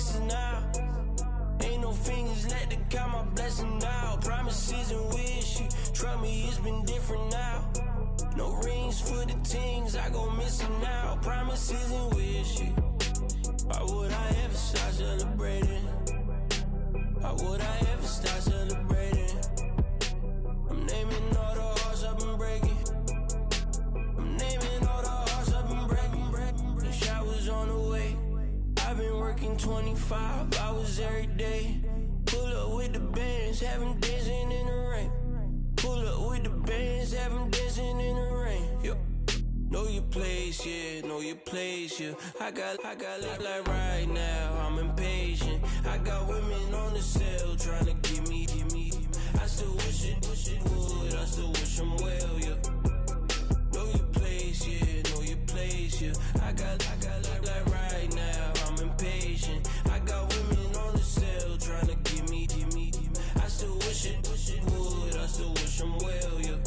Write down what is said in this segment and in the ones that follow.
fixes now. Ain't no fingers let to count my blessing now. Promises and wish, trust me, it's been different now. No rings for the things I go missing now. Promises and wish, why would I ever start celebrating? Why would I ever start celebrating? I'm naming all the hearts I've been breaking. I'm naming all the hearts I've been breaking. The shower's on the way. I've been working 25 hours every day. Pull up with the bands, have them dancing in the rain. Pull up with the bands, have them dancing in the rain. Yo. Know your place, yeah, know your place, yeah. I got look like right now, I'm impatient. I got women on the cell trying to give me. I still wish it would, I still wish I'm well, yeah. Know your place, yeah, know your place, yeah. I got look like right now, I'm impatient. I got women on the cell trying to give me. I still wish it would, I still wish I'm well, yeah.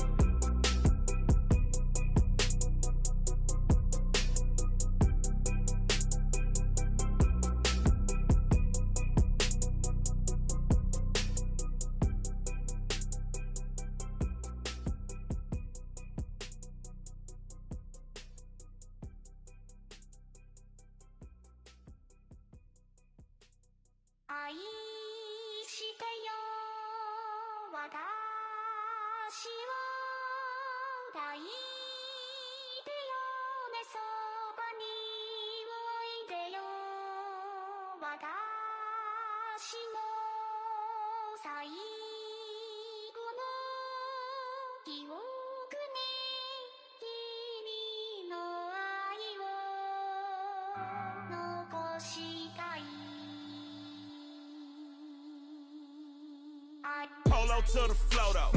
Polo to the flow though,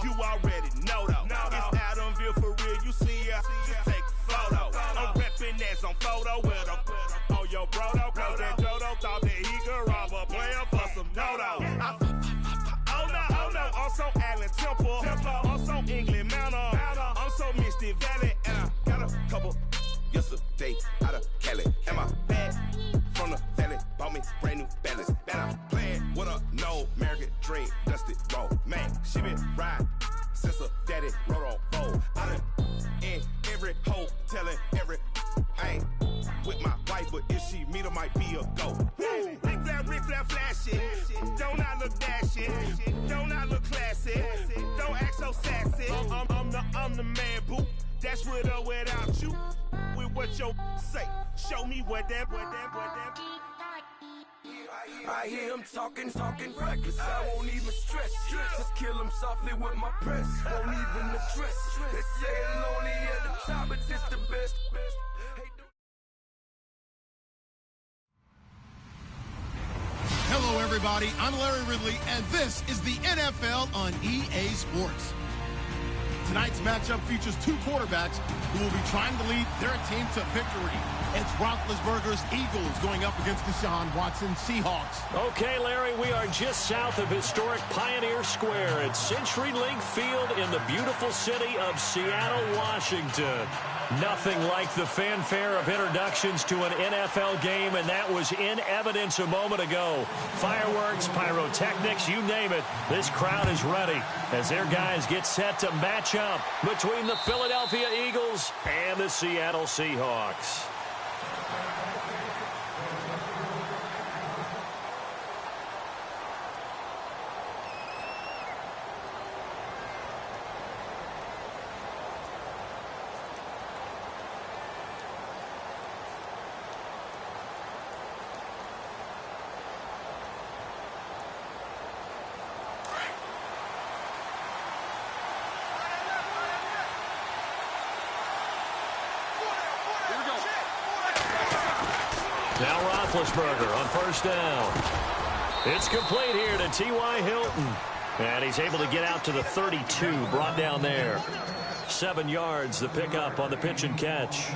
you already know though. It's Adamville for real, you see ya, just take a photo. I'm reppin' as on photo with a on your brodo, cause that Jodo thought that he could rob a player for some dodo. Oh no, I'm so Allen Temple, I'm so England Mountain, I'm so Misty Valley, and I got a couple yesterday out of Cali. And my bag from the valley bought me brand new balance. And I'm playing with a no American dream, dusty roll. Man, she been riding since her daddy rode on fold. I done in every hole, telling every I ain't with my wife, but if she meet her, might be a go. Rick Flair flashy, don't I look dashy, don't I look classy, don't act so sassy. I'm the man, boo. That's with or without you. With what your say, show me what that. I hear him talking reckless. I won't even stress. Just kill him softly with my press. Won't even address. They say it lonely at the top, but it's the best. Hello, everybody. I'm Larry Ridley, and this is the NFL on EA Sports. Tonight's matchup features two quarterbacks who will be trying to lead their team to victory. It's Roethlisberger's Eagles going up against Deshaun Watson's Seahawks. Okay, Larry, we are just south of historic Pioneer Square at CenturyLink Field in the beautiful city of Seattle, Washington. Nothing like the fanfare of introductions to an NFL game, and that was in evidence a moment ago. Fireworks, pyrotechnics, you name it. This crowd is ready as their guys get set to match up between the Philadelphia Eagles and the Seattle Seahawks. Now Roethlisberger on first down. It's complete here to T.Y. Hilton. And he's able to get out to the 32, brought down there. 7 yards, the pickup on the pitch and catch.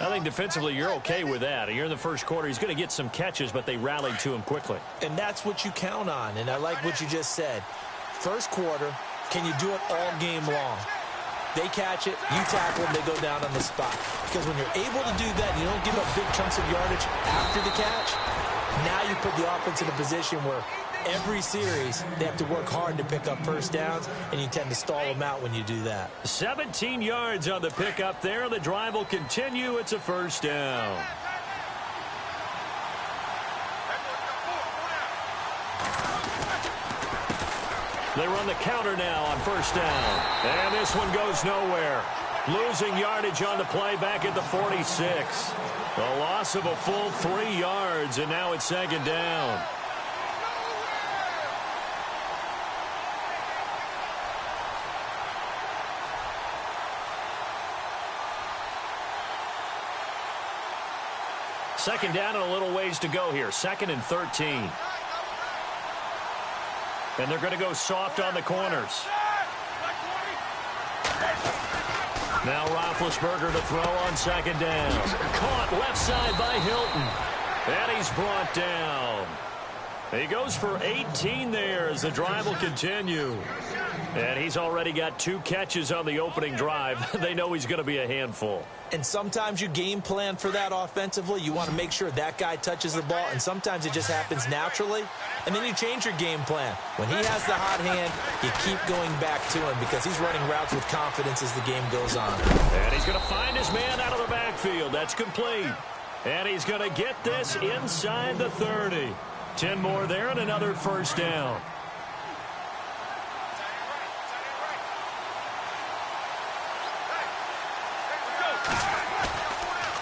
I think defensively you're okay with that. You're in the first quarter. He's going to get some catches, but they rallied to him quickly. And that's what you count on, and I like what you just said. First quarter, can you do it all game long? They catch it, you tackle them, they go down on the spot. Because when you're able to do that, and you don't give up big chunks of yardage after the catch, now you put the offense in a position where every series they have to work hard to pick up first downs, and you tend to stall them out when you do that. 17 yards on the pickup there. The drive will continue. It's a first down. They run the counter now on first down. And this one goes nowhere. Losing yardage on the play back at the 46. A loss of a full 3 yards, and now it's second down. Second down and a little ways to go here. 2nd and 13. And they're going to go soft on the corners. Now Roethlisberger to throw on second down. Caught left side by Hilton. And he's brought down. He goes for 18 there as the drive will continue. And he's already got 2 catches on the opening drive. They know he's going to be a handful. And sometimes you game plan for that offensively. You want to make sure that guy touches the ball, and sometimes it just happens naturally. And then you change your game plan. When he has the hot hand, you keep going back to him because he's running routes with confidence as the game goes on. And he's going to find his man out of the backfield. That's complete. And he's going to get this inside the 30. 10 more there and another first down.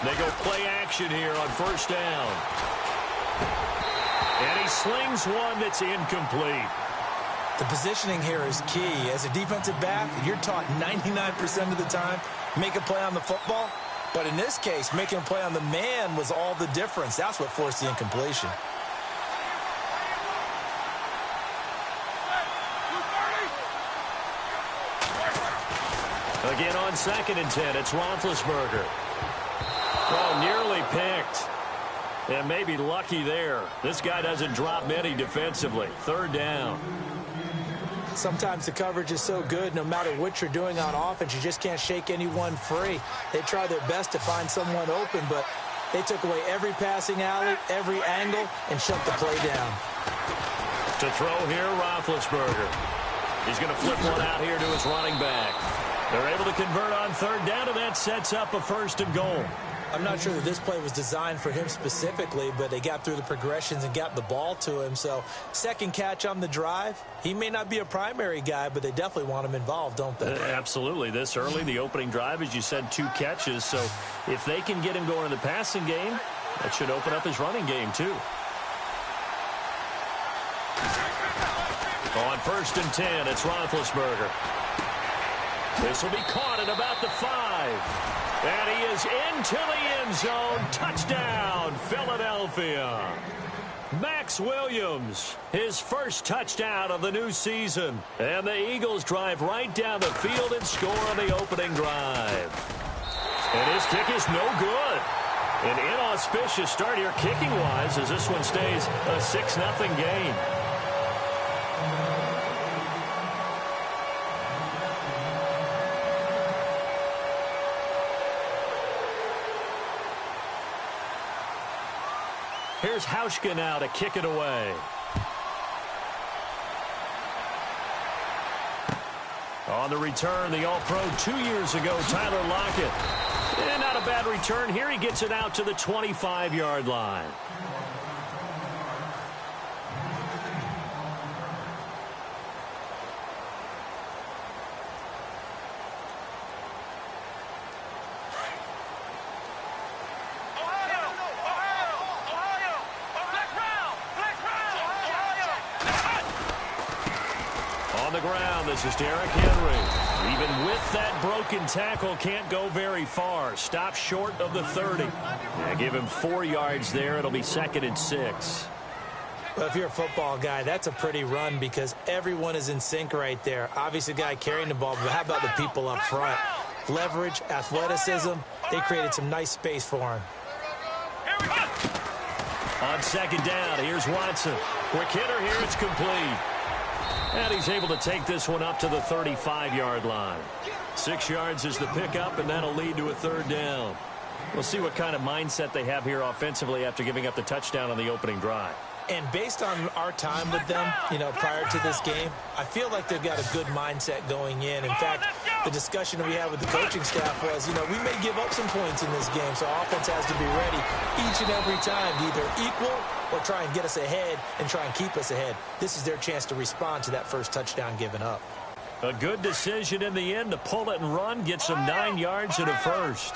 They go play action here on first down. And he slings one that's incomplete. The positioning here is key. As a defensive back, you're taught 99% of the time, make a play on the football. But in this case, making a play on the man was all the difference. That's what forced the incompletion. Again on 2nd and 10, it's Roethlisberger. Oh, nearly picked. And maybe lucky there. This guy doesn't drop many defensively. 3rd down. Sometimes the coverage is so good, no matter what you're doing on offense, you just can't shake anyone free. They try their best to find someone open, but they took away every passing alley, every angle, and shut the play down. To throw here, Roethlisberger. He's going to flip one out here to his running back. They're able to convert on 3rd down, and that sets up a 1st and goal. I'm not sure that this play was designed for him specifically, but they got through the progressions and got the ball to him. So, 2nd catch on the drive. He may not be a primary guy, but they definitely want him involved, don't they? Absolutely. This early, the opening drive, as you said, 2 catches. So, if they can get him going in the passing game, that should open up his running game, too. On 1st and 10, it's Roethlisberger. This will be caught at about the 5. And he is into the end zone. Touchdown, Philadelphia. Max Williams, his first touchdown of the new season. And the Eagles drive right down the field and score on the opening drive. And his kick is no good. An inauspicious start here kicking-wise as this one stays a 6-0 game. Here's Hauschka now to kick it away. On the return, the All-Pro 2 years ago, Tyler Lockett. And not a bad return here. He gets it out to the 25-yard line. This is Derrick Henry. Even with that broken tackle, can't go very far. Stop short of the 30. Yeah, give him 4 yards there. It'll be 2nd and 6. Well, if you're a football guy, that's a pretty run because everyone is in sync right there. Obviously, the guy carrying the ball, but how about the people up front? Leverage, athleticism, they created some nice space for him. On 2nd down, here's Watson. Quick hitter here, it's complete. And he's able to take this one up to the 35-yard line. 6 yards is the pickup, and that'll lead to a third down. We'll see what kind of mindset they have here offensively after giving up the touchdown on the opening drive. And based on our time with them, prior to this game, I feel like they've got a good mindset going in. In fact, the discussion that we had with the coaching staff was, we may give up some points in this game, so our offense has to be ready each and every time to either equal or try and get us ahead and try and keep us ahead. This is their chance to respond to that first touchdown given up. A good decision in the end to pull it and run, get some 9 yards and a first.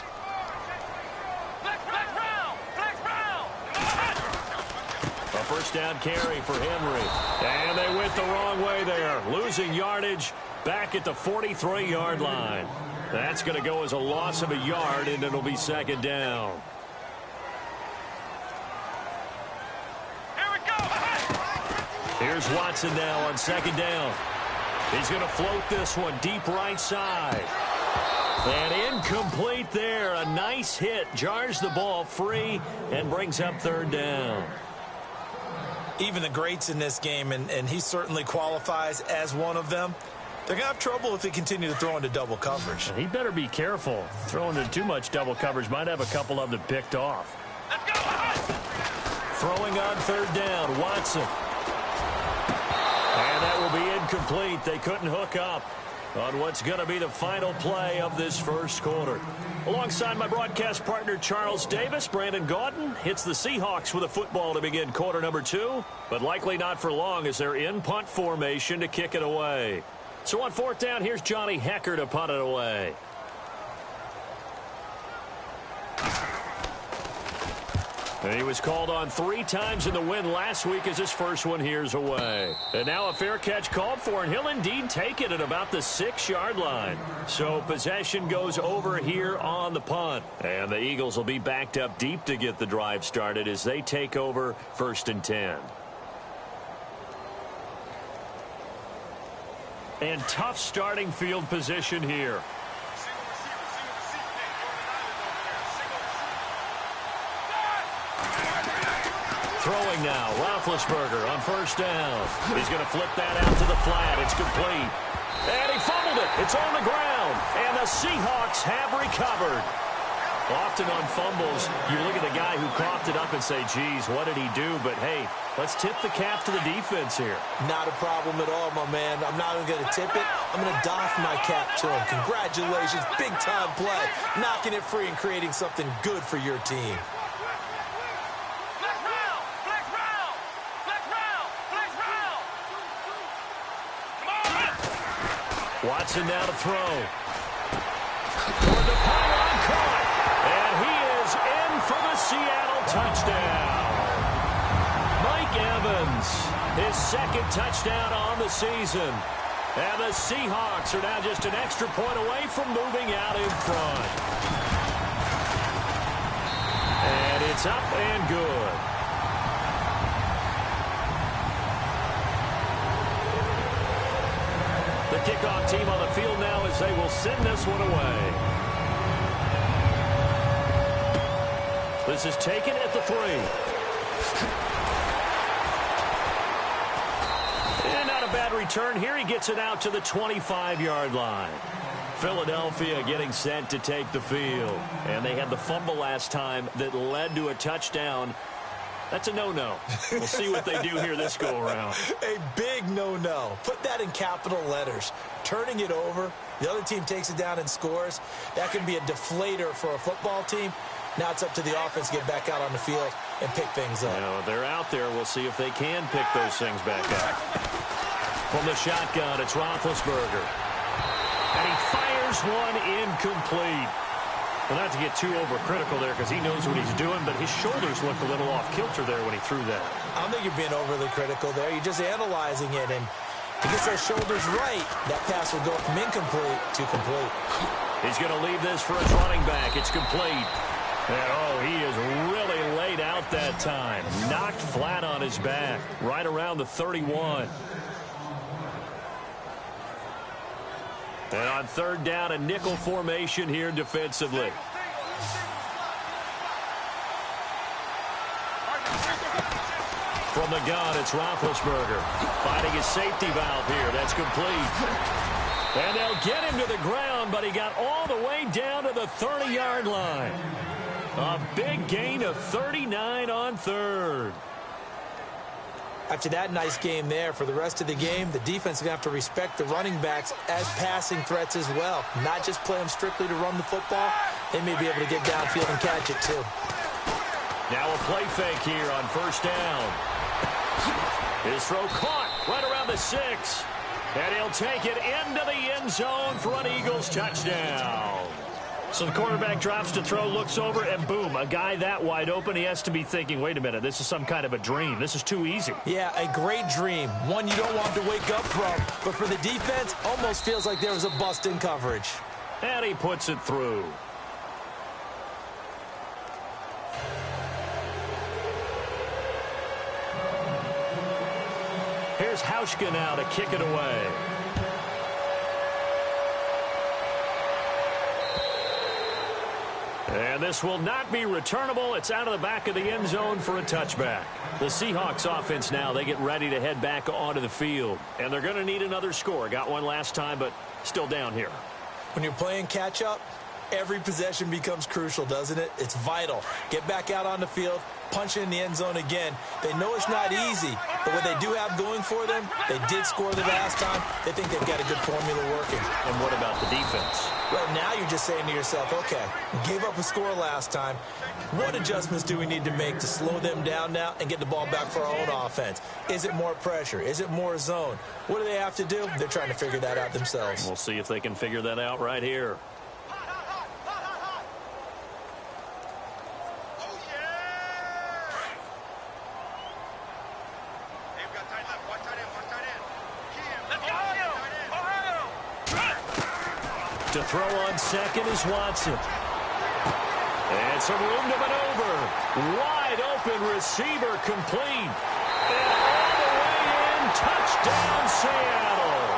A first down carry for Henry. And they went the wrong way there. Losing yardage back at the 43-yard line. That's going to go as a loss of a yard, and it'll be second down. Here we go. Here's Watson now on second down. He's going to float this one deep right side. And incomplete there. A nice hit. Jars the ball free and brings up third down. Even the greats in this game, and he certainly qualifies as one of them, they're going to have trouble if they continue to throw into double coverage. He better be careful. Throwing into too much double coverage might have a couple of them picked off. Let's go. Throwing on third down, Watson. And that will be incomplete. They couldn't hook up on what's going to be the final play of this first quarter. Alongside my broadcast partner, Charles Davis, Brandon Gaudin hits the Seahawks with a football to begin quarter number 2, but likely not for long as they're in punt formation to kick it away. So on fourth down, here's Johnny Hecker to punt it away. And he was called on 3 times in the win last week as his first one here's away. And now a fair catch called for, and he'll indeed take it at about the 6-yard line. So possession goes over here on the punt. And the Eagles will be backed up deep to get the drive started as they take over 1st and 10. And tough starting field position here. Throwing now, Roethlisberger on first down. He's going to flip that out to the flat. It's complete. And he fumbled it. It's on the ground. And the Seahawks have recovered. Often on fumbles, you look at the guy who coughed it up and say, geez, what did he do? But, hey, let's tip the cap to the defense here. Not a problem at all, my man. I'm not even going to tip it. I'm going to doff my cap to him. Congratulations. Big-time play. Knocking it free and creating something good for your team. Watson now to throw. Toward the pylon, caught. And he is in for the Seattle touchdown. Mike Evans, his 2nd touchdown on the season. And the Seahawks are now just an extra point away from moving out in front. And it's up and good. The kickoff team on the field now as they will send this one away. This is taken at the 3. And not a bad return here. He gets it out to the 25-yard line. Philadelphia getting set to take the field. And they had the fumble last time that led to a touchdown. That's a no-no. We'll see what they do here this go-around. A big no-no. Put that in capital letters. Turning it over, the other team takes it down and scores. That can be a deflator for a football team. Now it's up to the offense to get back out on the field and pick things up. Now, they're out there. We'll see if they can pick those things back up. From the shotgun, it's Roethlisberger. And he fires one incomplete. Well, not to get too overcritical there because he knows what he's doing, but his shoulders looked a little off kilter there when he threw that. I don't think you're being overly critical there. You're just analyzing it, and if he gets those shoulders right, that pass will go from incomplete to complete. He's going to leave this for his running back. It's complete. And, oh, he is really laid out that time. Knocked flat on his back, right around the 31. And on third down, a nickel formation here defensively. From the gun, it's Roethlisberger. Finding his safety valve here. That's complete. And they'll get him to the ground, but he got all the way down to the 30-yard line. A big gain of 39 on third. After that nice game there, for the rest of the game, the defense is going to have to respect the running backs as passing threats as well. Not just play them strictly to run the football. They may be able to get downfield and catch it too. Now a play fake here on first down. His throw caught right around the 6. And he'll take it into the end zone for an Eagles touchdown. So the quarterback drops to throw, looks over, and boom, a guy that wide open, he has to be thinking, wait a minute, this is some kind of a dream. This is too easy. Yeah, a great dream. One you don't want to wake up from. But for the defense, almost feels like there was a bust in coverage. And he puts it through. Here's Hauschka now to kick it away. And this will not be returnable. It's out of the back of the end zone for a touchback. The Seahawks offense now, they get ready to head back onto the field. And they're going to need another score. Got one last time, but still down here. When you're playing catch-up, every possession becomes crucial, doesn't it? It's vital. Get back out on the field, punch it in the end zone again. They know it's not easy, but what they do have going for them, they did score the last time. They think they've got a good formula working. And what about the defense? Right now you're just saying to yourself, okay, we gave up a score last time. What adjustments do we need to make to slow them down now and get the ball back for our own offense? Is it more pressure? Is it more zone? What do they have to do? They're trying to figure that out themselves. We'll see if they can figure that out right here. To throw on second is Watson. And some room to maneuver. Wide open receiver complete. And all the way in. Touchdown Seattle.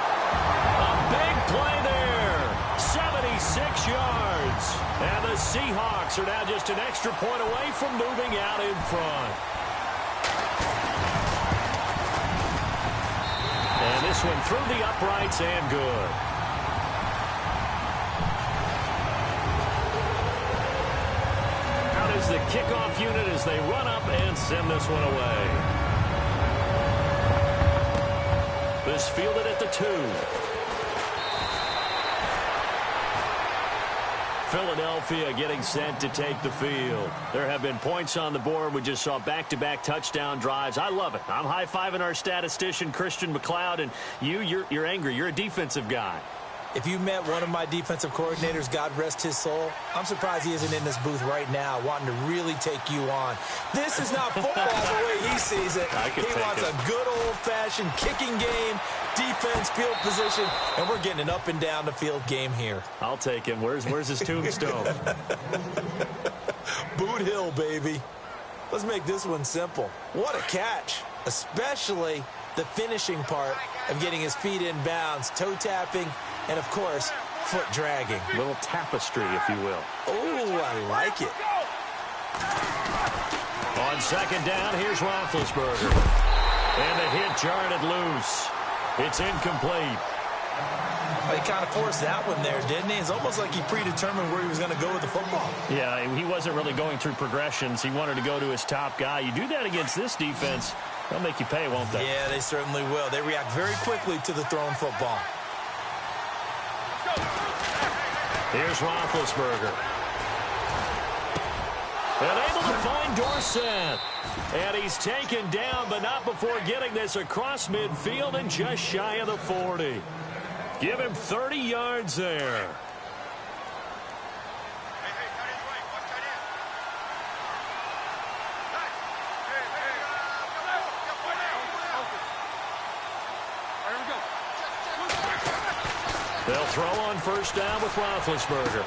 A big play there. 76 yards. And the Seahawks are now just an extra point away from moving out in front. And this one through the uprights and good. The kickoff unit as they run up and send this one away. This fielded at the 2. Philadelphia getting set to take the field. There have been points on the board. We just saw back-to-back touchdown drives. I love it. I'm high-fiving our statistician, Christian McLeod, and you're angry. You're a defensive guy. If you met one of my defensive coordinators, God rest his soul, I'm surprised he isn't in this booth right now wanting to really take you on. This is not football the way he sees it. He wants a good old-fashioned kicking game, defense, field position, and we're getting an up-and-down-the-field game here. I'll take him. Where's his tombstone? Boot Hill, baby. Let's make this one simple. What a catch, especially the finishing part of getting his feet in bounds, toe-tapping, and, of course, foot dragging. A little tapestry, if you will. Oh, I like it. On second down, here's Roethlisberger. And the hit jarred it loose. It's incomplete. Well, he kind of forced that one there, didn't he? It's almost like he predetermined where he was going to go with the football. Yeah, he wasn't really going through progressions. He wanted to go to his top guy. You do that against this defense, they'll make you pay, won't they? Yeah, they certainly will. They react very quickly to the thrown football. Here's Roethlisberger. And able to find Dorsett. And he's taken down, but not before getting this across midfield and just shy of the 40. Give him 30 yards there. They'll throw on first down with Roethlisberger.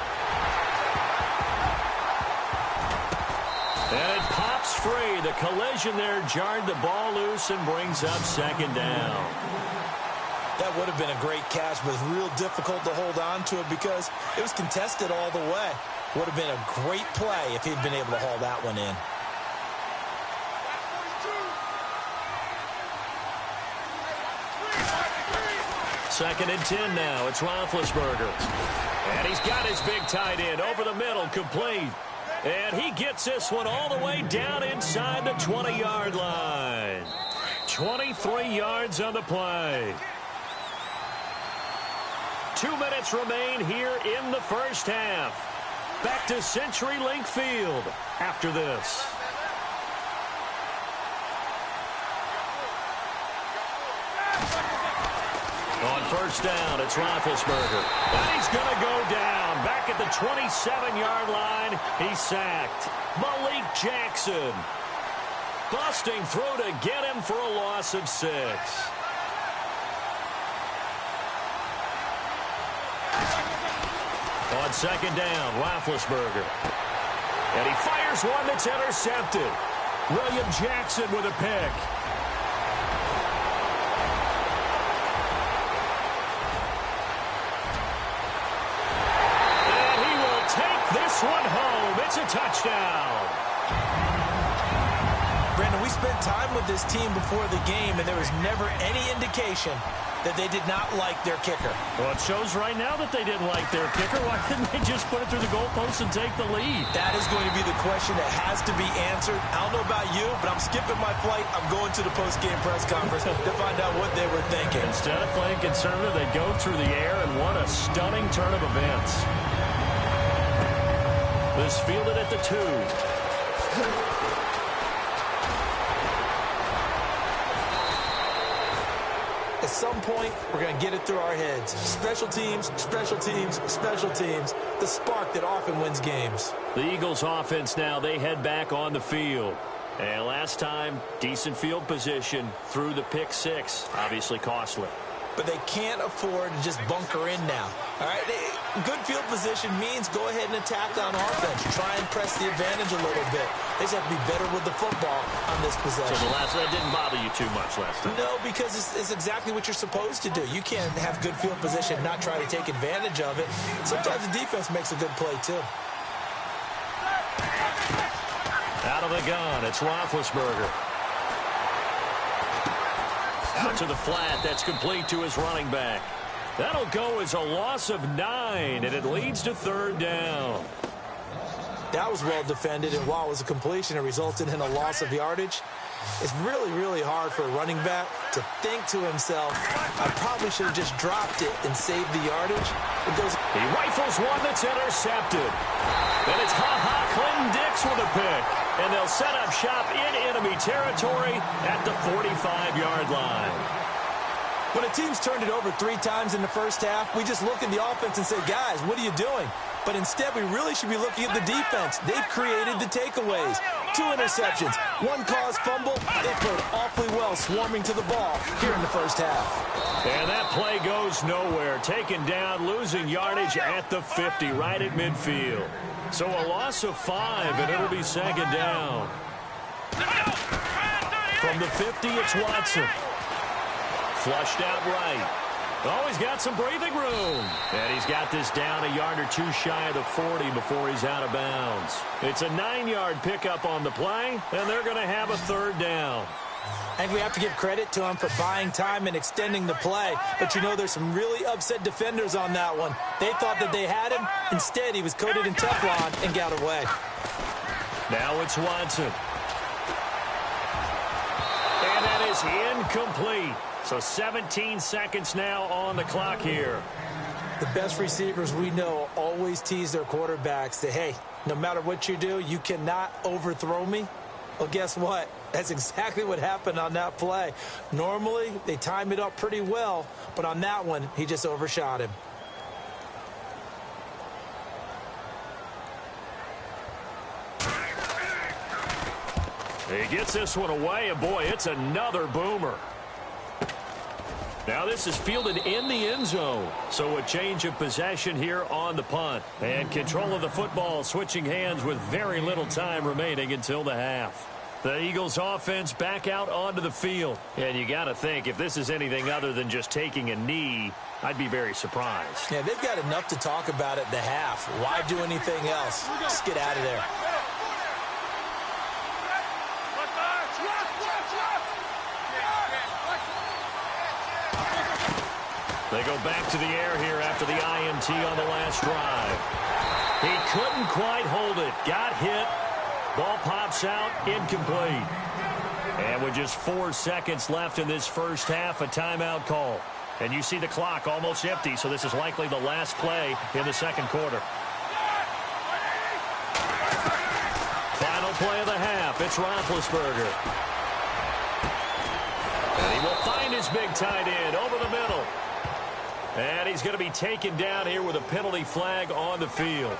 And it pops free. The collision there jarred the ball loose and brings up second down. That would have been a great catch, but it's real difficult to hold on to it because it was contested all the way. Would have been a great play if he'd been able to haul that one in. 2nd and 10 now. It's Roethlisberger. And he's got his big tight end over the middle, complete. And he gets this one all the way down inside the 20-yard line. 23 yards on the play. 2 minutes remain here in the first half. Back to CenturyLink Field after this. On first down, it's Roethlisberger. And he's going to go down. Back at the 27-yard line, he's sacked. Malik Jackson busting through to get him for a loss of 6. On 2nd down, Roethlisberger. And he fires one that's intercepted. William Jackson with a pick. One home. It's a touchdown. Brandon, we spent time with this team before the game, and there was never any indication that they did not like their kicker. Well, it shows right now that they didn't like their kicker. Why didn't they just put it through the goalpost and take the lead? That is going to be the question that has to be answered. I don't know about you, but I'm skipping my flight. I'm going to the post-game press conference to find out what they were thinking. Instead of playing conservative, they go through the air, and what a stunning turn of events. This fielded at the 2. At some point, we're going to get it through our heads. Special teams, special teams, special teams. The spark that often wins games. The Eagles offense now, they head back on the field. And last time, decent field position through the pick 6. Obviously costly. But they can't afford to just bunker in now. All right, good field position means go ahead and attack on offense. Try and press the advantage a little bit. They just have to be better with the football on this possession. So that didn't bother you too much last time? No, because it's exactly what you're supposed to do. You can't have good field position and not try to take advantage of it. Sometimes the defense makes a good play, too. Out of the gun, it's Roethlisberger. Out to the flat, that's complete to his running back. That'll go as a loss of 9, and it leads to 3rd down. That was well defended, and while it was a completion, it resulted in a loss of yardage. It's really, really hard for a running back to think to himself, I probably should have just dropped it and saved the yardage. He rifles one that's intercepted. And it's Clinton Dix with a pick. And they'll set up shop in enemy territory at the 45-yard line. When a team's turned it over 3 times in the first half, we just look at the offense and say, guys, what are you doing? But instead, we really should be looking at the defense. They've created the takeaways. 2 interceptions, 1 caused fumble. They played awfully well swarming to the ball here in the first half. And that play goes nowhere. Taken down, losing yardage at the 50, right at midfield. So a loss of 5, and it'll be 2nd down. From the 50, it's Watson. Flushed out right. Oh, he's got some breathing room. And he's got this down a yard or 2 shy of the 40 before he's out of bounds. It's a 9-yard pickup on the play, and they're going to have a 3rd down. I think we have to give credit to him for buying time and extending the play. But, you know, there's some really upset defenders on that one. They thought that they had him. Instead, he was coated in Teflon and got away. Now it's Watson. And that is incomplete. So 17 seconds now on the clock here. The best receivers we know always tease their quarterbacks that, hey, no matter what you do, you cannot overthrow me. Well, guess what? That's exactly what happened on that play. Normally, they time it up pretty well, but on that one, he just overshot him. He gets this one away, and boy, it's another boomer. Now this is fielded in the end zone. So a change of possession here on the punt. And control of the football switching hands with very little time remaining until the half. The Eagles offense back out onto the field. And you got to think, if this is anything other than just taking a knee, I'd be very surprised. Yeah, they've got enough to talk about at the half. Why do anything else? Just get out of there. They go back to the air here after the INT on the last drive. He couldn't quite hold it. Got hit. Ball pops out. Incomplete. And with just 4 seconds left in this first half, a timeout call. And you see the clock almost empty, so this is likely the last play in the second quarter. Final play of the half. It's Roethlisberger. And he will find his big tight end over the middle. And he's going to be taken down here with a penalty flag on the field.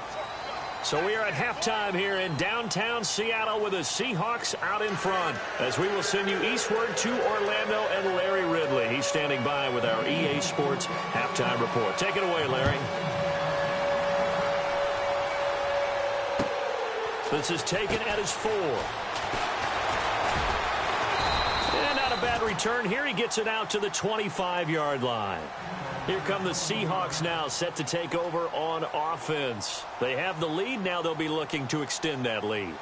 So we are at halftime here in downtown Seattle with the Seahawks out in front, as we will send you eastward to Orlando and Larry Ridley. He's standing by with our EA Sports halftime report. Take it away, Larry. This is taken at his 4. And not a bad return here. He gets it out to the 25-yard line. Here come the Seahawks now, set to take over on offense. They have the lead. Now they'll be looking to extend that lead.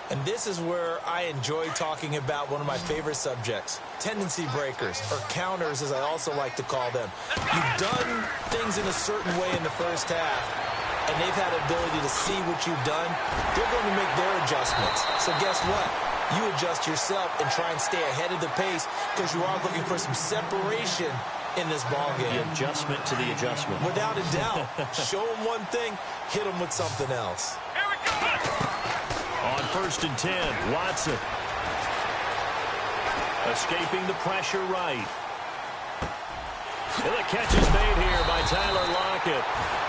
And this is where I enjoy talking about one of my favorite subjects, tendency breakers, or counters as I also like to call them. You've done things in a certain way in the first half, and they've had the ability to see what you've done. They're going to make their adjustments. So guess what? You adjust yourself and try and stay ahead of the pace because you are looking for some separation in this ball game. The adjustment to the adjustment. Without a doubt. Show them one thing, hit them with something else. On 1st and 10, Watson. Escaping the pressure right. And the catch is made here by Tyler Lockett.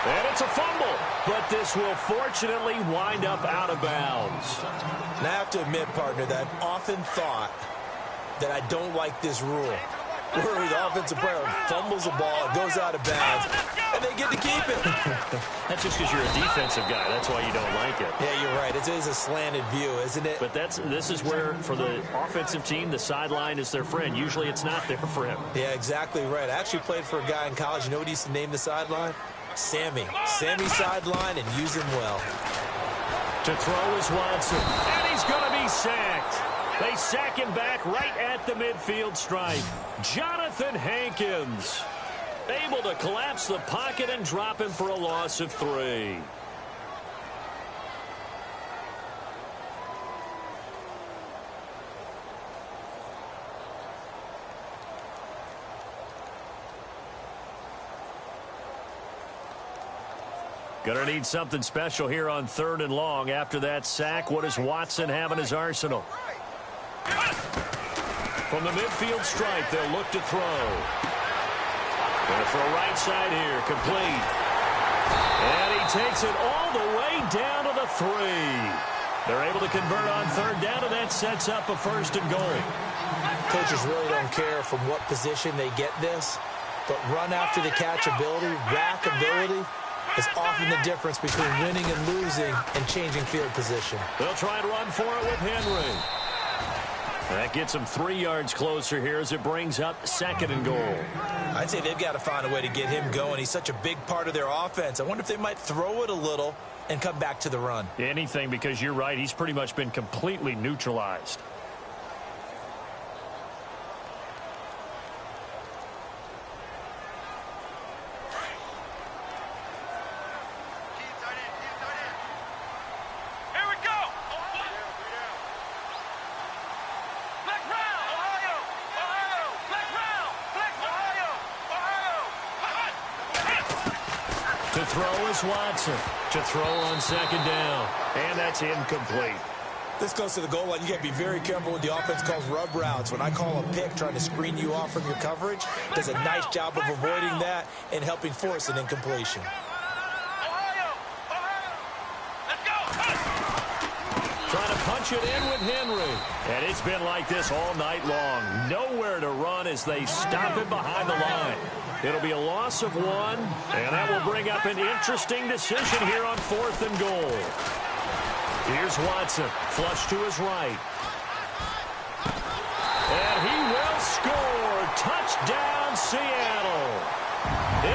And it's a fumble, but this will fortunately wind up out of bounds. And I have to admit, partner, that I've often thought that I don't like this rule, where the offensive player fumbles the ball, it goes out of bounds, and they get to keep it. That's just because you're a defensive guy. That's why you don't like it. Yeah, you're right. It is a slanted view, isn't it? But this is where, for the offensive team, the sideline is their friend. Usually it's not there for him. Yeah, exactly right. I actually played for a guy in college. You know what he used to name the sideline? Sammy. Sammy sideline, and use him well. To throw is Watson. And he's going to be sacked. They sack him back right at the midfield stripe. Jonathan Hankins able to collapse the pocket and drop him for a loss of 3. Gonna need something special here on 3rd and long. After that sack, what does Watson have in his arsenal? From the midfield stripe, they'll look to throw. Gonna throw right side here, complete. And he takes it all the way down to the 3. They're able to convert on 3rd down, and that sets up a 1st and goal. Coaches really don't care from what position they get this, but run after the catch ability, rack ability, is often the difference between winning and losing and changing field position. They'll try and run for it with Henry. That gets him 3 yards closer here as it brings up 2nd and goal. I'd say they've got to find a way to get him going. He's such a big part of their offense. I wonder if they might throw it a little and come back to the run. Anything, because you're right. He's pretty much been completely neutralized. To throw is Watson. To throw on 2nd down. And that's incomplete. This goes to the goal line. You got to be very careful when the offense calls rub routes. When I call a pick trying to screen you off from your coverage, does a nice job of avoiding that and helping force an incompletion. Trying to punch it in with Henry. And it's been like this all night long. Nowhere to run as they stop it behind the line. It'll be a loss of 1, and that will bring up an interesting decision here on 4th and goal. Here's Watson, flush to his right. And he will score. Touchdown, Seattle.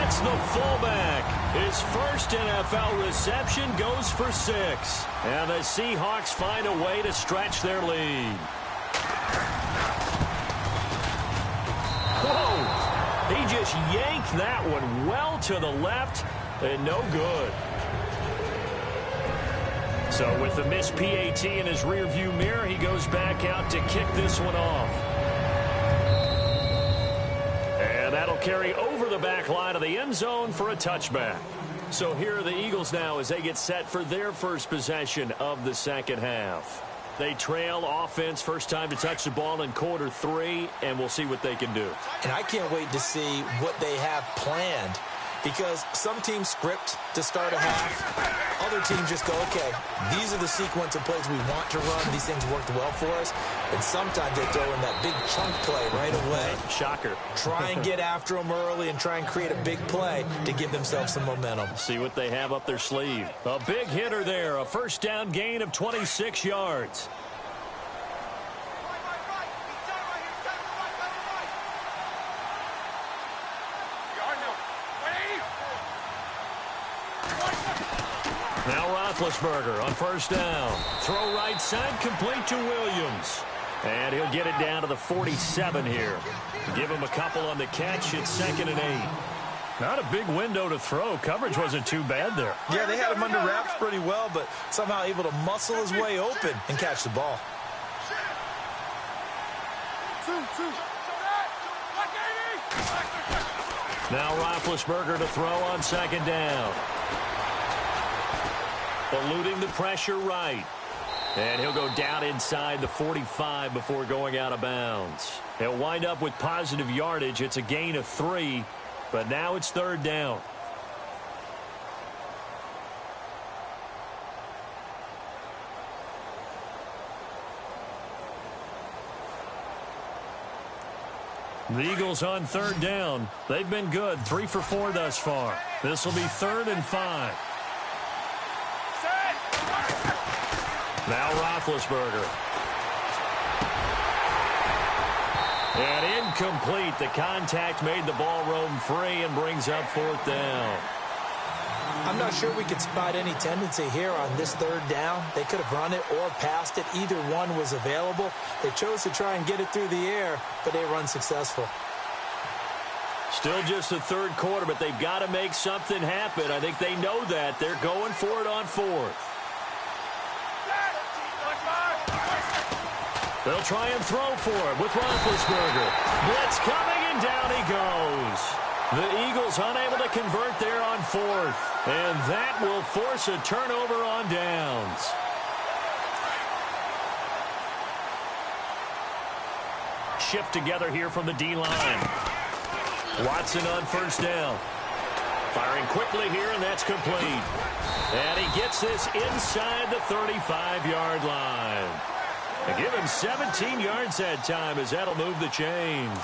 It's the fullback. His first NFL reception goes for 6. And the Seahawks find a way to stretch their lead. Whoa! He just just yanked that one well to the left, and no good. So with the missed PAT in his rearview mirror, he goes back out to kick this one off. And that'll carry over the back line of the end zone for a touchback. So here are the Eagles now as they get set for their first possession of the second half. They trail offense, first time to touch the ball in quarter 3, and we'll see what they can do. And I can't wait to see what they have planned, because some teams script to start a half. Other teams just go, okay, these are the sequence of plays we want to run. These things worked well for us. And sometimes they throw in that big chunk play right away. Shocker. Try and get after them early and try and create a big play to give themselves some momentum. See what they have up their sleeve. A big hitter there, a first down gain of 26 yards. Now Roethlisberger on first down. Throw right side, complete to Williams. And he'll get it down to the 47 here. Give him a couple on the catch. It's 2nd and 8. Not a big window to throw. Coverage wasn't too bad there. Yeah, they had him under wraps pretty well, but somehow able to muscle his way open and catch the ball. Now Roethlisberger to throw on 2nd down. Eluding the pressure right. And he'll go down inside the 45 before going out of bounds. He'll wind up with positive yardage. It's a gain of 3, but now it's 3rd down. The Eagles on 3rd down. They've been good, 3 for 4 thus far. This will be 3rd and 5. Now Roethlisberger. And incomplete. The contact made the ball roam free and brings up 4th down. I'm not sure we could spot any tendency here on this 3rd down. They could have run it or passed it. Either one was available. They chose to try and get it through the air, but they run successful. Still just the 3rd quarter, but they've got to make something happen. I think they know that. They're going for it on 4th. They'll try and throw for it with Roethlisberger. Blitz coming, and down he goes. The Eagles unable to convert there on 4th. And that will force a turnover on downs. Shift together here from the D-line. Watson on 1st down. Firing quickly here, and that's complete. And he gets this inside the 35-yard line. And give him 17 yards that time, as that'll move the chains.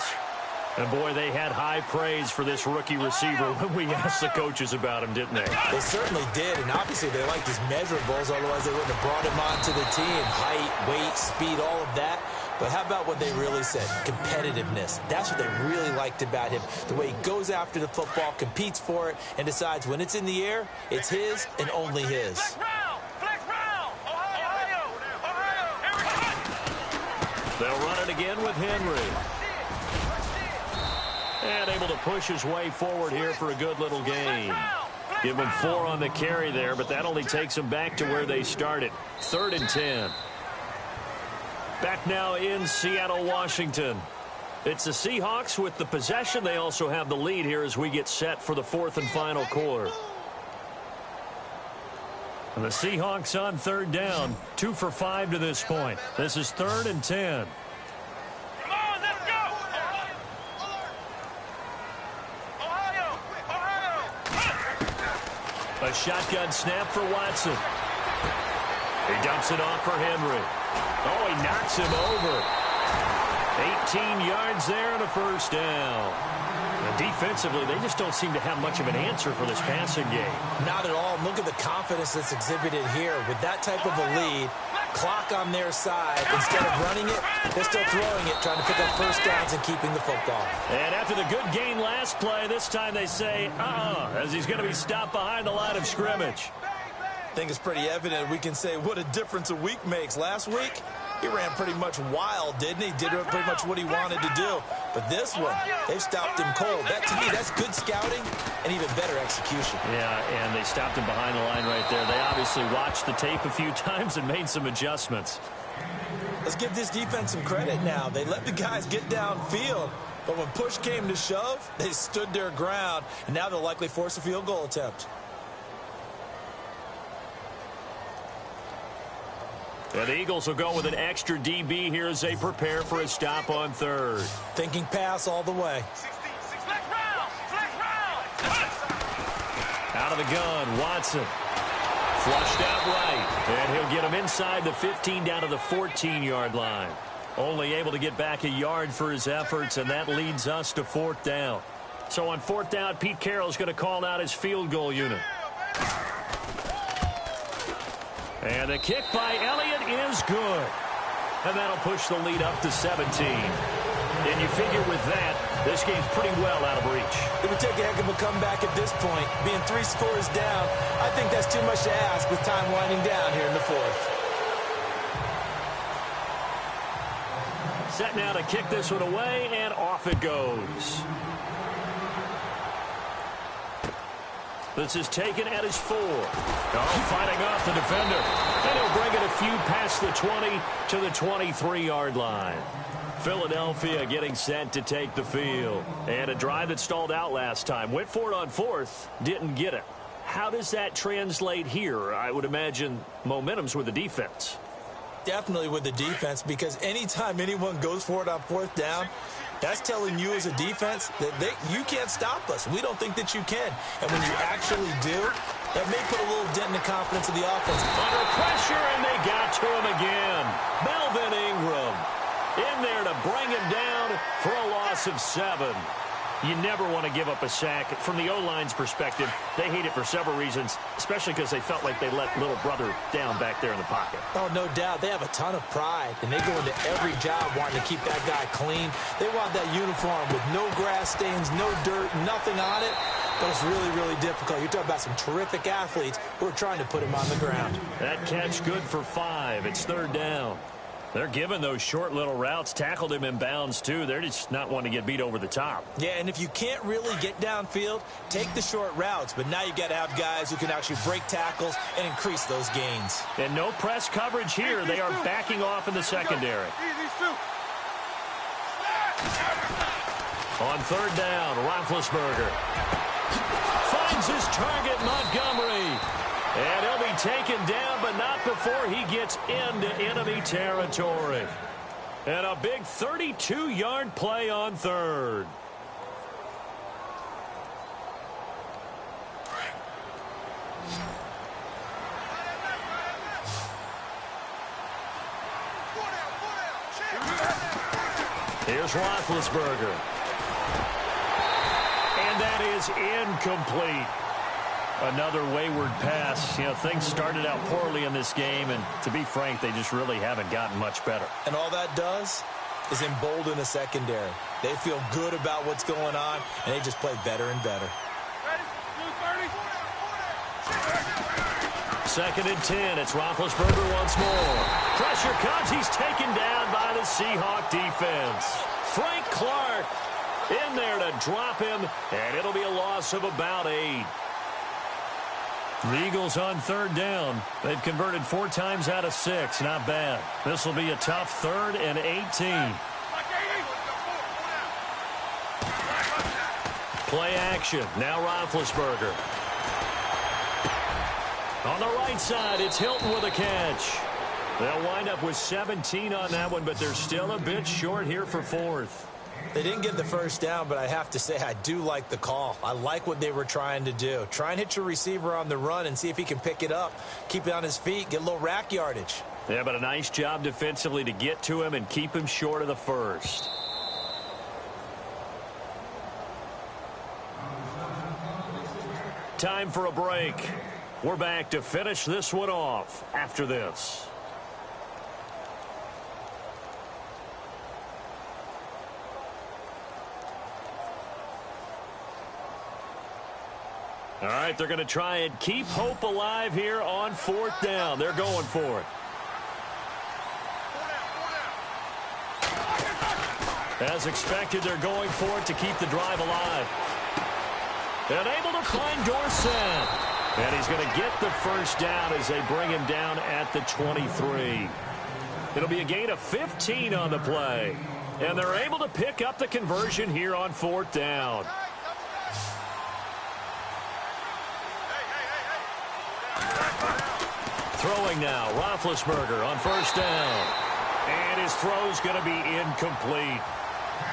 And, boy, they had high praise for this rookie receiver when we asked the coaches about him, didn't they? They certainly did, and obviously they liked his measurables, otherwise they wouldn't have brought him onto the team. Height, weight, speed, all of that. But how about what they really said? Competitiveness. That's what they really liked about him. The way he goes after the football, competes for it, and decides when it's in the air, it's his and only his. They'll run it again with Henry. And able to push his way forward here for a good little gain. Give him 4 on the carry there, but that only takes them back to where they started. 3rd and 10. Back now in Seattle, Washington. It's the Seahawks with the possession. They also have the lead here as we get set for the 4th and final quarter. And the Seahawks on 3rd down, 2 for 5 to this point. This is 3rd and 10. Come on, let's go! A shotgun snap for Watson. He dumps it off for Henry. Oh, he knocks him over. 18 yards there and a 1st down. And defensively, they just don't seem to have much of an answer for this passing game. Not at all. Look at the confidence that's exhibited here. With that type of a lead, clock on their side, instead of running it, they're still throwing it, trying to pick up 1st downs and keeping the football. And after the good gain last play, this time they say, as he's going to be stopped behind the line of scrimmage. I think it's pretty evident. We can say what a difference a week makes. Last week, he ran pretty much wild, didn't he? Did pretty much what he wanted to do. But this one, they've stopped him cold. That, to me, that's good scouting and even better execution. Yeah, and they stopped him behind the line right there. They obviously watched the tape a few times and made some adjustments. Let's give this defense some credit now. They let the guys get downfield, but when push came to shove, they stood their ground, and now they'll likely force a field goal attempt. And the Eagles will go with an extra DB here as they prepare for a stop on third. Thinking pass all the way. Out of the gun, Watson. Flushed out right, and he'll get him inside the 15 down to the 14-yard line. Only able to get back a yard for his efforts, and that leads us to fourth down. So on fourth down, Pete Carroll's going to call out his field goal unit. And the kick by Elliott is good. And that'll push the lead up to 17. And you figure with that, this game's pretty well out of reach. It would take a heck of a comeback at this point. Being 3 scores down, I think that's too much to ask with time winding down here in the fourth. Set now to kick this one away, and off it goes. This is taken at his 4. Oh, fighting off the defender. And he'll bring it a few past the 20 to the 23-yard line. Philadelphia getting set to take the field. And a drive that stalled out last time. Went for it on fourth, didn't get it. How does that translate here? I would imagine momentum's with the defense. Definitely with the defense, because anytime anyone goes for it on fourth down, that's telling you as a defense that you can't stop us. We don't think that you can. And when you actually do, that may put a little dent in the confidence of the offense. Under pressure, and they got to him again. Melvin Ingram in there to bring him down for a loss of 7. You never want to give up a sack. From the O-line's perspective, they hate it for several reasons, especially because they felt like they let little brother down back there in the pocket. Oh, no doubt. They have a ton of pride, and they go into every job wanting to keep that guy clean. They want that uniform with no grass stains, no dirt, nothing on it. But it's really, really difficult. You're talking about some terrific athletes who are trying to put him on the ground. That catch good for 5. It's third down. They're giving those short little routes. Tackled him in bounds, too. They're just not wanting to get beat over the top. Yeah, and if you can't really get downfield, take the short routes. But now you've got to have guys who can actually break tackles and increase those gains. And no press coverage here. They are backing off in the secondary. On third down, Roethlisberger finds his target, Montgomery. And he'll be taken down, but not before he gets into enemy territory. And a big 32-yard play on third. Here's Roethlisberger. And that is incomplete. Another wayward pass. You know, things started out poorly in this game, and to be frank, they just really haven't gotten much better. And all that does is embolden the secondary. They feel good about what's going on, and they just play better and better. Second and 10. It's Roethlisberger once more. Pressure comes. He's taken down by the Seahawk defense. Frank Clark in there to drop him, and it'll be a loss of about 8. The Eagles on third down. They've converted 4 times out of 6. Not bad. This will be a tough 3rd and 18. Play action. Now Roethlisberger. On the right side, it's Hilton with a catch. They'll wind up with 17 on that one, but they're still a bit short here for 4th. They didn't get the first down, but I have to say I do like the call. I like what they were trying to do. Try and hit your receiver on the run and see if he can pick it up. Keep it on his feet, get a little rack yardage. Yeah, but a nice job defensively to get to him and keep him short of the first. Time for a break. We're back to finish this one off after this. All right, they're going to try and keep hope alive here on 4th down. They're going for it. As expected, they're going for it to keep the drive alive. And able to find Dorsett. And he's going to get the first down as they bring him down at the 23. It'll be a gain of 15 on the play. And they're able to pick up the conversion here on 4th down. Throwing now, Roethlisberger on 1st down. And his throw's going to be incomplete.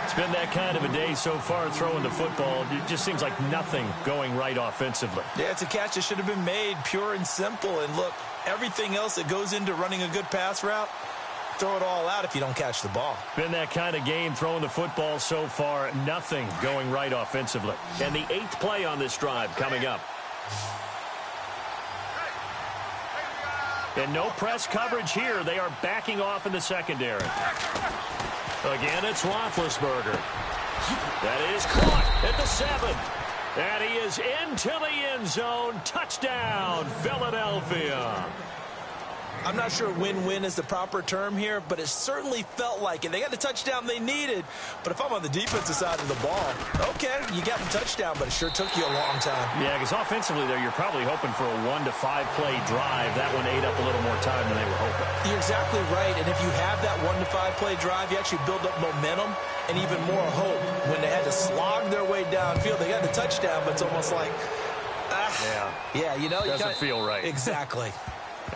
It's been that kind of a day so far throwing the football. It just seems like nothing going right offensively. Yeah, it's a catch that should have been made, pure and simple. And look, everything else that goes into running a good pass route, throw it all out if you don't catch the ball. Been that kind of game throwing the football so far. Nothing going right offensively. And the 8th play on this drive coming up. And no press coverage here. They are backing off in the secondary. Again, it's Roethlisberger. That is caught at the 7. And he is into the end zone. Touchdown, Philadelphia. I'm not sure win-win is the proper term here, but it certainly felt like it. They got the touchdown they needed, but if I'm on the defensive side of the ball, okay, you got the touchdown, but it sure took you a long time. Yeah, because offensively there, you're probably hoping for a 1 to 5 play drive. That one ate up a little more time than they were hoping. You're exactly right, and if you have that 1 to 5 play drive, you actually build up momentum and even more hope. When they had to slog their way downfield, they got the touchdown, but it's almost like, yeah, you know, doesn't feel right. Exactly.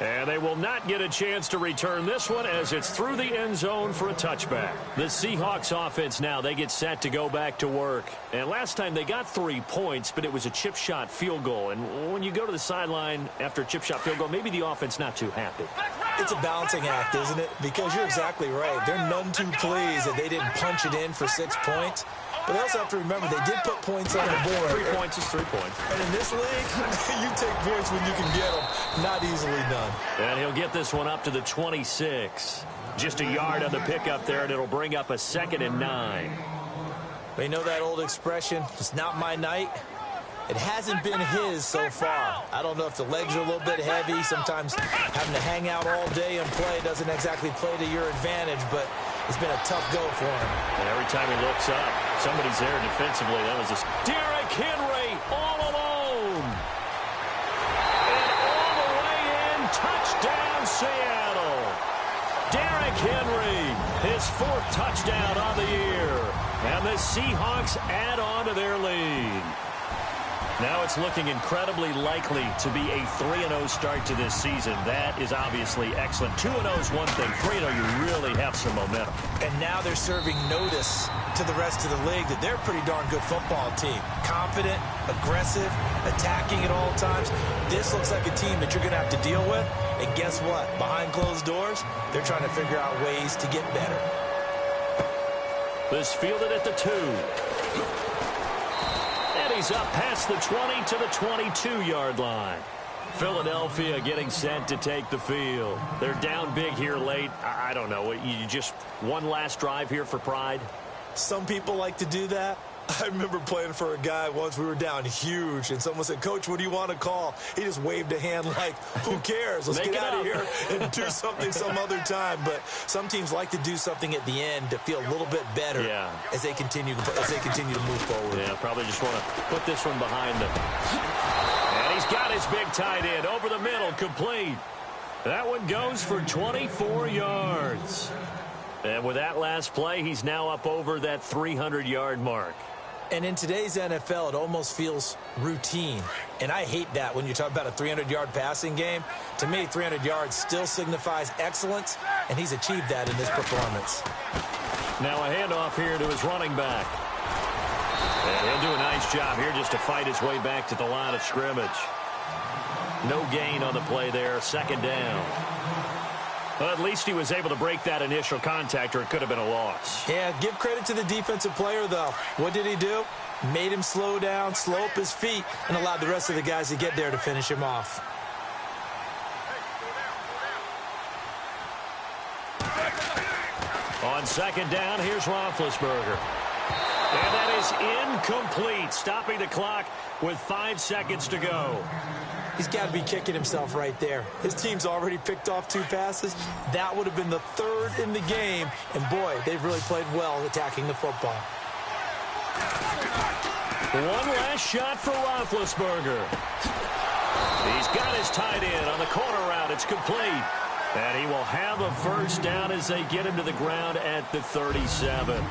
And they will not get a chance to return this one as it's through the end zone for a touchback. The Seahawks offense now, they get set to go back to work. And last time they got 3 points, but it was a chip shot field goal. And when you go to the sideline after a chip shot field goal, maybe the offense not too happy. It's a balancing act, isn't it? Because you're exactly right. They're none too pleased that they didn't punch it in for 6 points. But they also have to remember they did put points on the board. 3 points is 3 points. And in this league, you take points when you can get them. Not easily done. And he'll get this one up to the 26. Just a yard on the pickup there, and it'll bring up a 2nd and 9. They know that old expression, it's not my night. It hasn't been his so far. I don't know if the legs are a little bit heavy. Sometimes having to hang out all day and play doesn't exactly play to your advantage, but it's been a tough go for him. And every time he looks up, somebody's there defensively. That was just Derrick Henry all alone. And all the way in, touchdown Seattle. Derrick Henry, his 4th touchdown on the year. And the Seahawks add on to their lead. Now it's looking incredibly likely to be a 3-0 start to this season. That is obviously excellent. 2-0 is one thing. 3-0, you really have some momentum. And now they're serving notice to the rest of the league that they're a pretty darn good football team. Confident, aggressive, attacking at all times. This looks like a team that you're going to have to deal with. And guess what? Behind closed doors, they're trying to figure out ways to get better. This fielded at the 2. He's up past the 20 to the 22-yard line. Philadelphia getting set to take the field. They're down big here late. I don't know. You just one last drive here for pride? Some people like to do that. I remember playing for a guy once. We were down huge, and someone said, "Coach, what do you want to call?" He just waved a hand like, who cares? Let's get out of here and do something some other time. But some teams like to do something at the end to feel a little bit better as they continue to move forward. Yeah, probably just want to put this one behind them. And he's got his big tight end over the middle, complete. That one goes for 24 yards. And with that last play, he's now up over that 300-yard mark. And in today's NFL, it almost feels routine. And I hate that when you talk about a 300-yard passing game. To me, 300 yards still signifies excellence, and he's achieved that in this performance. Now a handoff here to his running back. And he'll do a nice job here just to fight his way back to the line of scrimmage. No gain on the play there, 2nd down. Well, at least he was able to break that initial contact, or it could have been a loss. Yeah, give credit to the defensive player, though. What did he do? Made him slow down, slow up his feet, and allowed the rest of the guys to get there to finish him off. On 2nd down, here's Roethlisberger. And that is incomplete, stopping the clock with 5 seconds to go. He's got to be kicking himself right there. His team's already picked off 2 passes. That would have been the 3rd in the game. And, boy, they've really played well attacking the football. One last shot for Roethlisberger. He's got his tight end on the corner route. It's complete. And he will have a first down as they get him to the ground at the 37.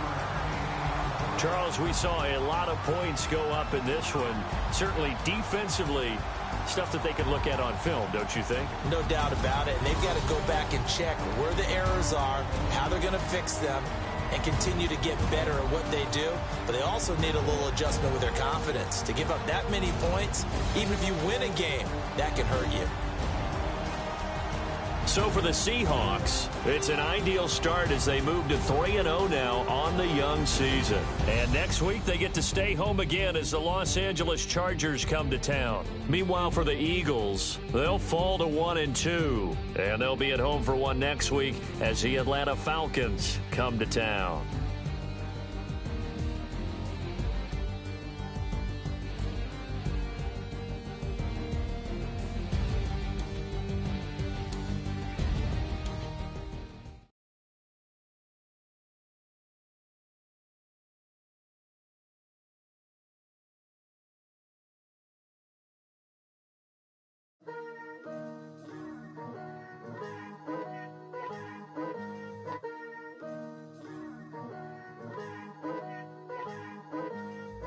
Charles, we saw a lot of points go up in this one. Certainly defensively, stuff that they could look at on film, don't you think? No doubt about it. And they've got to go back and check where the errors are, how they're going to fix them, and continue to get better at what they do. But they also need a little adjustment with their confidence. To give up that many points, even if you win a game, that can hurt you. So for the Seahawks, it's an ideal start as they move to 3-0 now on the young season. And next week, they get to stay home again as the Los Angeles Chargers come to town. Meanwhile, for the Eagles, they'll fall to 1-2. And they'll be at home for one next week as the Atlanta Falcons come to town.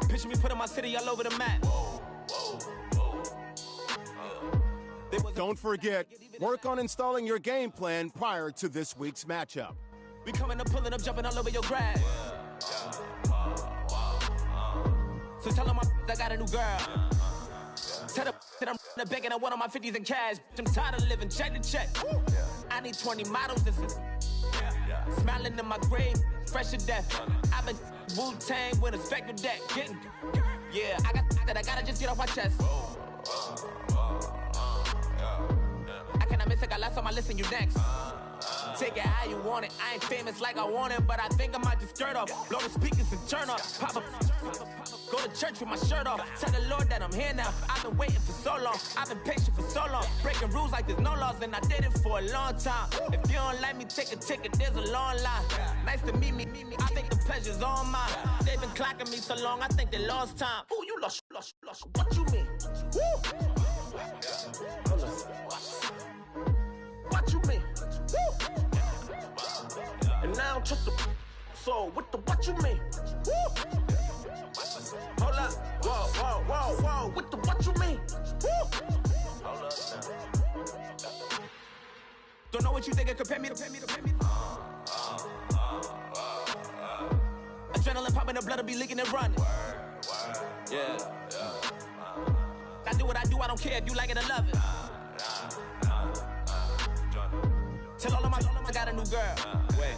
Picture me putting my city all over the map. Don't forget, work on installing your game plan prior to this week's matchup. We coming up, pulling up, jumping all over your grass. So tell them I got a new girl. Tell them that I'm begging, I want on my 50s in cash. I'm tired of living check to check. I need 20 models, this is smiling in my grave, fresh to death. I've been Wu-Tang with a spectral deck. Getting, yeah, I gotta just get off my chest. I cannot miss it, got last on my list and you next. Take it how you want it. I ain't famous like I want it, but I think I might just skirt off. Blow the speakers and turn up. Pop up. Go to church with my shirt off. Tell the Lord that I'm here now. I've been waiting for so long. I've been patient for so long. Breaking rules like there's no laws, and I did it for a long time. If you don't like me, take a ticket. There's a long line. Nice to meet me. I think the pleasure's all mine. They've been clocking me so long, I think they lost time. Ooh, you lost. What you mean? Woo! What you mean? Woo! And now I'm just a so what you mean? Woo! Hold up, whoa, what you mean? Woo! Hold up now. Don't know what you think it compare me to. Adrenaline popping, the blood will be leaking and running. Yeah. I do what I do, I don't care if you like it or love it. Tell all of my got a new girl. Wait.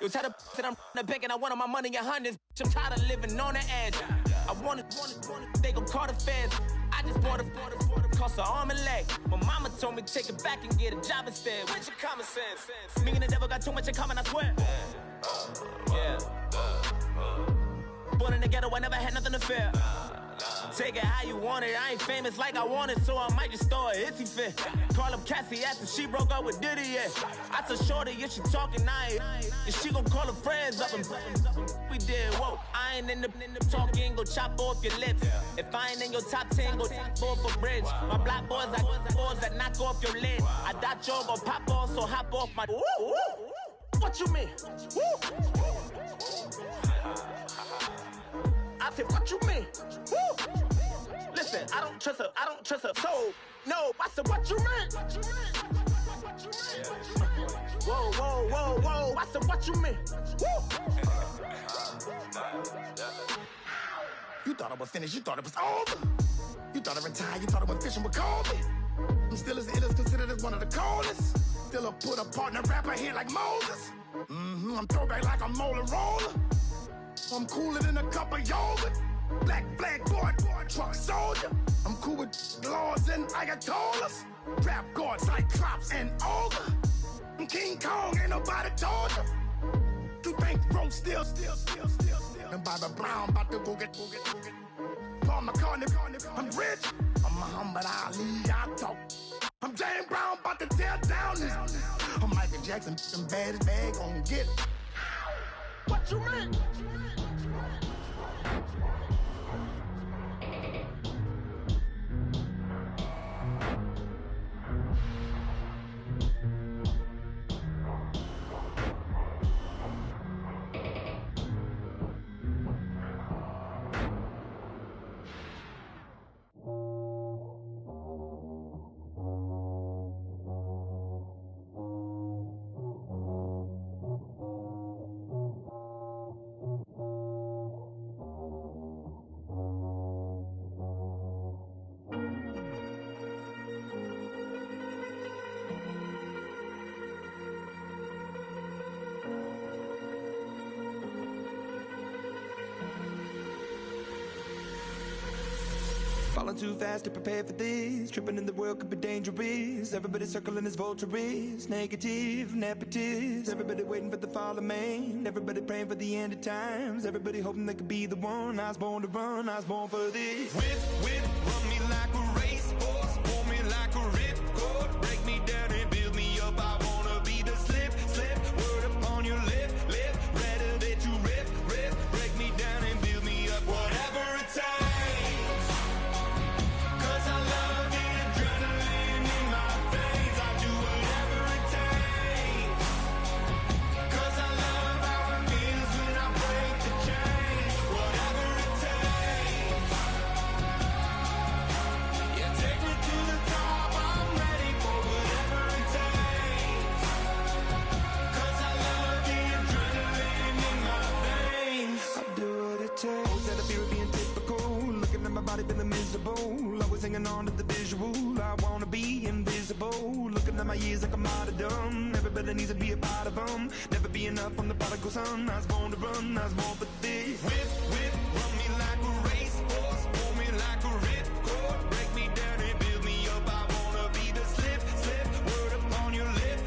You tell the that I'm the bank and I want my money in hundreds. I'm tired of living on the edge. I want it, they gon' call the feds. I just bought a cost an arm and leg. My mama told me take it back and get a job instead. Where's your common sense? Me and the devil got too much in common, I swear. Yeah. Born in the ghetto, I never had nothing to fear. Take it how you want it. I ain't famous like I want it, so I might just throw a hissy fit. Call up Cassie after she broke up with Diddy, yeah. I told Shorty if she talking, and she gon' call her friends up and we did, whoa. I ain't in the talking, go chop off your lips. If I ain't in your top 10, go top 4 for bridge. My black boys like boys that knock off your lid. I thought you gon' pop off, so hop off my. What you mean? I said, what you mean? Woo! Listen, I don't trust her soul. No, I said, what you mean? Whoa, I said, what you mean? Woo! You thought I was finished, you thought it was over. You thought I retired, you thought I went fishing with Kobe. I'm still as ill as considered as one of the coldest. Still a put a partner rapper here like Moses. I'm throwback like a molar roller. I'm cooler than a cup of yogurt. Black flag boy, truck soldier. I'm cool with laws and Ayatollahs. Rap god, Cyclops and Ogre. I'm King Kong, ain't nobody told you. You think road still. and Bobby Brown about to go get. Paul McCartney, I'm rich. I'm Muhammad Ali, I talk. I'm James Brown, about to tear down this. I'm Michael Jackson, some baddest bag gon' get it. What you mean? Falling too fast to prepare for this. Tripping in the world could be dangerous. Everybody circling as vultures. Negative, nepotist. Everybody waiting for the fall of man. Everybody praying for the end of times. Everybody hoping they could be the one. I was born to run, I was born for this. Whip, run me like a racehorse. Pull me like a ripcord. Break me down and build me up. I wanna be the slip. Word upon your lip. Rather that you rip. Break me down and build me up. Whatever it takes. Feeling miserable, always hanging on to the visual. I wanna be invisible, looking at my years like I'm out of dumb. Everybody needs to be a part of them. Never be enough on the prodigal son. I was born to run, I was born for this. Whip, run me like a racehorse. Pull me like a ripcord. Break me down and build me up. I wanna be the slip. Word upon your lip.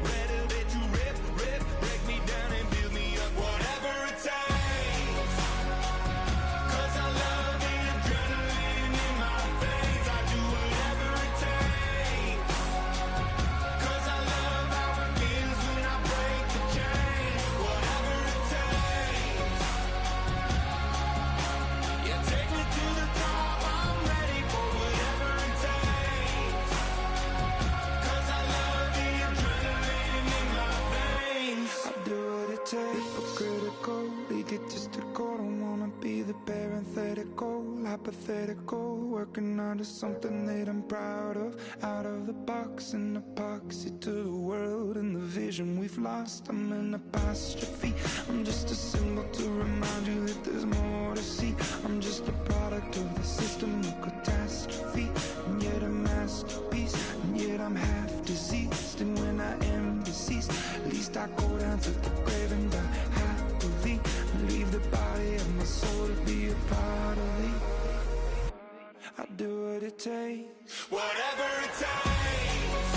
Rather that you rip. Break me down and build me up. Whatever it takes. 'Cause I love hypothetical, working onto something that I'm proud of. Out of the box, an epoxy to the world and the vision we've lost. I'm an apostrophe. I'm just a symbol to remind you that there's more to see. I'm just a product of the system of catastrophe, and yet a masterpiece, and yet I'm half diseased. And when I am deceased, at least I go down to the grave and die happily, and leave the body of my soul to be a part of me. I do what it takes, whatever it takes.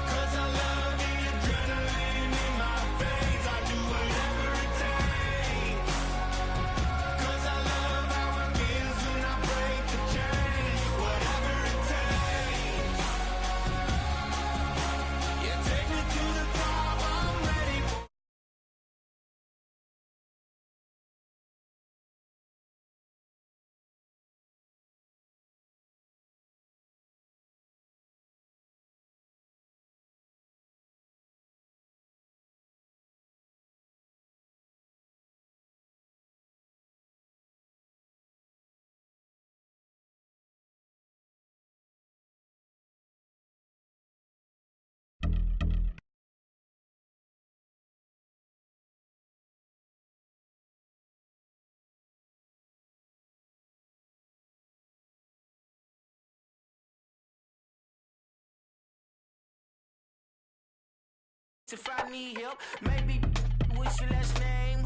'Cause I love the adrenaline in my veins. I do whatever it takes. 'Cause I love how it feels when I break the chains. Whatever it takes. Yeah, take me to the top. I'm ready for. If I need help, maybe what's your last name?